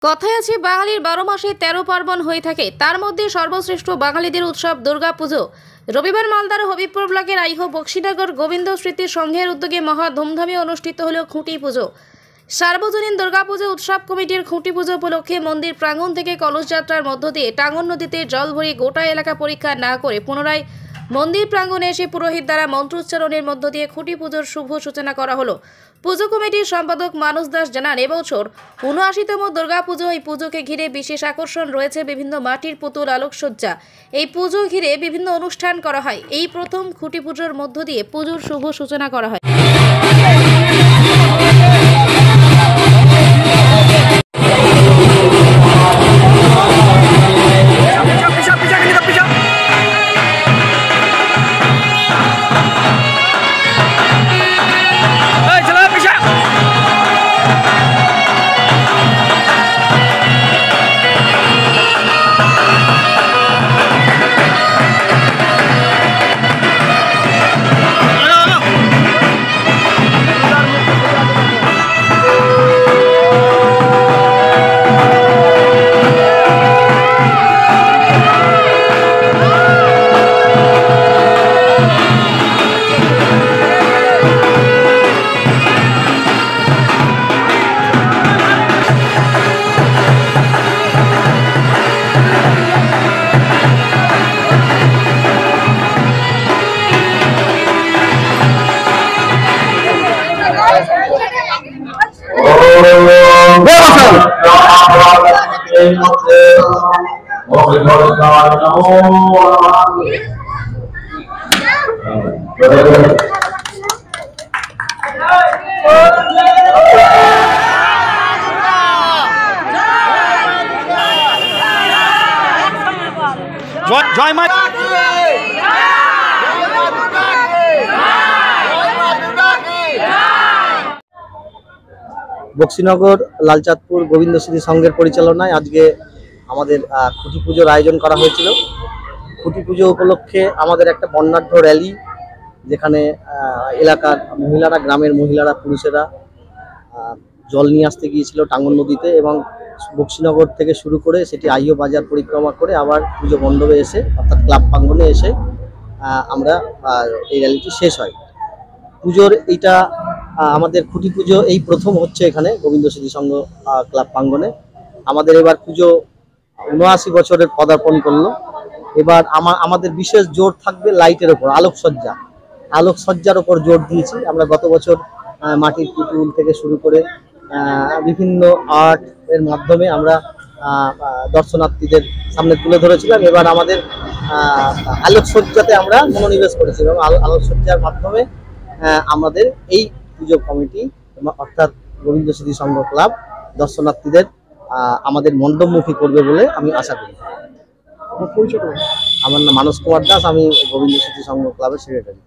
কথায় আছে বাঙালির 12 মাসে 13 পার্বণ হয়ে থাকে। তার মধ্যে সর্বশ্রেষ্ঠ বাঙালিদের উৎসব দুর্গাপুজো। রবিবার মালদার হবিবপুর ব্লকের আইহো বক্সিনগর গোবিন্দ স্মৃতি সংঘের উদ্যোগে মহা ধুমধামে অনুষ্ঠিত হল খুঁটি পুজো। সার্বজনীন দুর্গাপুজো উৎসব কমিটির খুঁটি পুজো উপলক্ষে মন্দির প্রাঙ্গণ থেকে কলস যাত্রার মধ্য দিয়ে টাঙ্গন নদীতে জল ভরিয়ে গোটা এলাকা পরীক্ষা না করে পুনরায় মন্দির প্রাঙ্গণে এসে পুরোহিত দ্বারা মন্ত্রোচ্চারণের মধ্য দিয়ে খুঁটি পুজোর শুভ সূচনা করা হলো। পুজো কমিটির সম্পাদক মানস দাস জানান, এবছর ৭৯তম দুর্গাপুজো। এই পুজোকে ঘিরে বিশেষ আকর্ষণ রয়েছে বিভিন্ন মাটির পুতুল, আলোকসজ্জা। এই পুজো ঘিরে বিভিন্ন অনুষ্ঠান করা হয়। এই প্রথম খুঁটি পুজোর মধ্য দিয়ে পুজোর শুভ সূচনা করা হয়। জয় মা। বক্সিনগর লালচাঁদপুর গোবিন্দ স্মৃতি সংঘের পরিচালনায় আজকে আমাদের খুঁটি পুজোর আয়োজন করা হয়েছিল। খুঁটি পুজো উপলক্ষে আমাদের একটা বর্ণাঢ্য র্যালি, যেখানে এলাকার মহিলারা, গ্রামের মহিলারা, পুরুষেরা জল নিয়ে আসতে গিয়েছিল টাঙ্গন নদীতে, এবং বক্সিনগর থেকে শুরু করে সেটি আইও বাজার পরিক্রমা করে আবার পুজো মণ্ডপে এসে, অর্থাৎ ক্লাব প্রাঙ্গণে এসে আমরা এই র্যালিটি শেষ হয়। পুজোর এইটা আমাদের খুঁটি পুজো এই প্রথম হচ্ছে এখানে গোবিন্দ স্মৃতি সংঘ ক্লাব প্রাঙ্গণে। আমাদের এবার পুজো ৭৯ বছরের পদার্পণ করলো। এবার আমাদের বিশেষ জোর থাকবে লাইটের ওপর, আলোকসজ্জার ওপর জোর দিয়েছি। আমরা গত বছর মাটির পুতুল থেকে শুরু করে বিভিন্ন আর্ট এর মাধ্যমে আমরা দর্শনার্থীদের সামনে তুলে ধরেছিলাম। এবার আমাদের আলোকসজ্জাতে আমরা মনোনিবেশ করেছি, এবং আলোকসজ্জার মাধ্যমে আমাদের এই পুজো কমিটি অর্থাৎ গোবিন্দ স্মৃতি সংঘ ক্লাব দর্শনার্থীদের আমাদের মণ্ডপমুখী করবে বলে আমি আশা করি। আমার নাম মানস কুমার দাস, আমি গোবিন্দ স্মৃতি সংঘ ক্লাবের সেক্রেটারি।